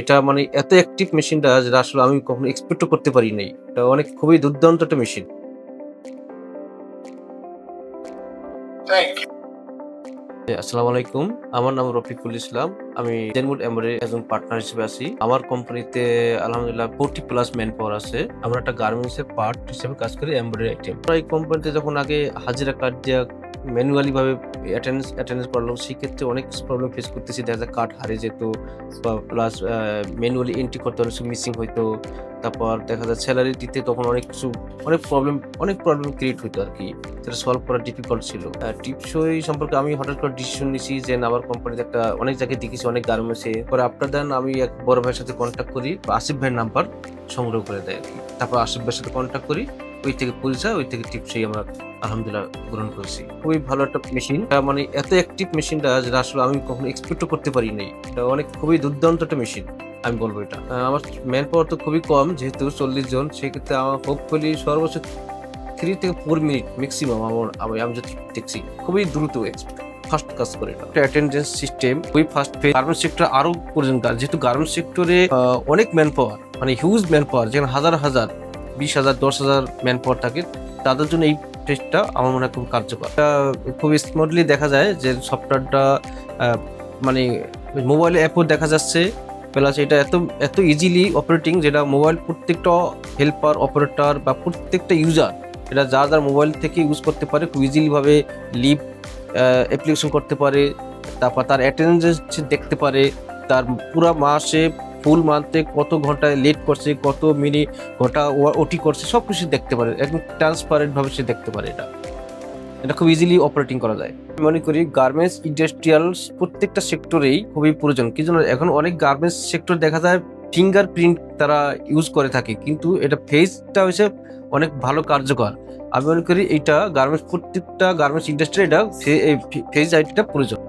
এটা মানে এত অ্যাক্টিভ মেশিনটা যেটা আসলে আমি কখনো এক্সপেক্টও করতে পারি নাই। এটা অনেক খুবই দুর্দান্ত একটা মেশিন। Thank you. আসসালামু আলাইকুম। আমার নাম রফিকুল ইসলাম। আমি জেনমুড এমব্রয়ডারি একজন পার্টনার হিসেবে আছি। আমার কোম্পানিতে আলহামদুলিল্লাহ 40+ ম্যান পাওয়ার আছে। আমরা একটা গার্মেন্টস এর পার্ট হিসেবে কাজ করি এমব্রয়ডারি আইটেম। আমরা এই কোম্পানিতে যখন আগে হাজিরা কার্ড দেয়া ম্যানুয়ালি ভাবে অ্যাটেন্ডেন্স করলাম, সেক্ষেত্রে অনেক প্রবলেম ফেস করতেছি। দেখা যায় কার্ড হারিয়ে যেত বা প্লাস ম্যানুয়ালি এন্ট্রি করতে অনেক কিছু মিসিং হইতো। তারপর দেখা যায় স্যালারি দিতে তখন অনেক প্রবলেম ক্রিয়েট হইতো আরকি। সেটা সলভ করা ডিফিকাল্ট ছিল। টিপসই সম্পর্কে আমি হঠাৎ করে ডিসিশন নিছি যে না, আমার কোম্পানিতে একটা অনেক জায়গায় দেখেছি অনেক গার্মেন্টসে। পরে আফটার দেন আমি এক বড় ভাইয়ের সাথে কন্ট্যাক্ট করি, আসিফ ভাইয়ের নাম্বার সংগ্রহ করে দেয় আরকি। তারপর আসিফ ভাইয়ের সাথে কন্ট্যাক্ট করি, ওই থেকে পরিচয়, ওই থেকে টিপসই আমরা আলহামদুলিল্লাহ গ্রহণ করেছি। খুবই ভালো একটা মেশিন। মানে এত অ্যাক্টিভ মেশিনটা যেটা আসলে আমি কখনো এক্সপেক্টও করতে পারি নাই। এটা অনেক খুবই দুর্দান্ত একটা মেশিন আমি বলবো এটা। আমার ম্যান পাওয়ার তো খুবই কম, যেহেতু 40 জন, সেক্ষেত্রে আমার হোপফুলি সর্বোচ্চ 3 থেকে 4 মিনিট ম্যাক্সিমাম আমি যদি দেখছি খুবই দ্রুত ফাস্ট কাজ করে এটা। অ্যাটেন্ডেন্স সিস্টেম খুবই ফাস্ট। গার্মেন্টস সেক্টর আরো পর্যন্ত, যেহেতু গার্মেন্টস সেক্টরে অনেক ম্যান পাওয়ার, মানে হিউজ ম্যান পাওয়ার, যেখানে হাজার 20,000 10,000 ম্যান পাওয়ার থাকে, তাদের জন্য এই টেস্টটা আমার মনে হয় খুব কার্যকর। খুব স্মুথলি দেখা যায় যে সফটওয়্যারটা মানে মোবাইল অ্যাপও দেখা যাচ্ছে, প্লাস এটা এত ইজিলি অপারেটিং, যেটা মোবাইল প্রত্যেকটা হেল্পার, অপারেটর বা প্রত্যেকটা ইউজার এটা যার মোবাইল থেকে ইউজ করতে পারে, খুব ইজিলি ভাবে লিভ অ্যাপ্লিকেশন করতে পারে। তারপর তার অ্যাটেন্ডেন্স দেখতে পারে, তার পুরো মাসে ফুল মান্থে কত ঘন্টায় লেট করছে, কত ঘন্টা ওটি করছে, সব কিছু দেখতে পারে। একদম ট্রান্সপারেন্ট ভাবে সে দেখতে পারে। এটা খুব ইজিলি অপারেটিং করা যায়। আমি মনে করি গার্মেন্টস ইন্ডাস্ট্রিয়াল প্রত্যেকটা সেক্টরেই খুবই প্রয়োজন। কি জন্য এখন অনেক গার্মেন্টস সেক্টর দেখা যায় ফিঙ্গারপ্রিন্ট তারা ইউজ করে থাকে, কিন্তু এটা ফেসটা হচ্ছে অনেক ভালো কার্যকর। আমি মনে করি এইটা প্রত্যেকটা গার্মেন্টস ইন্ডাস্ট্রি এটা ফেস আইডিটা প্রয়োজন।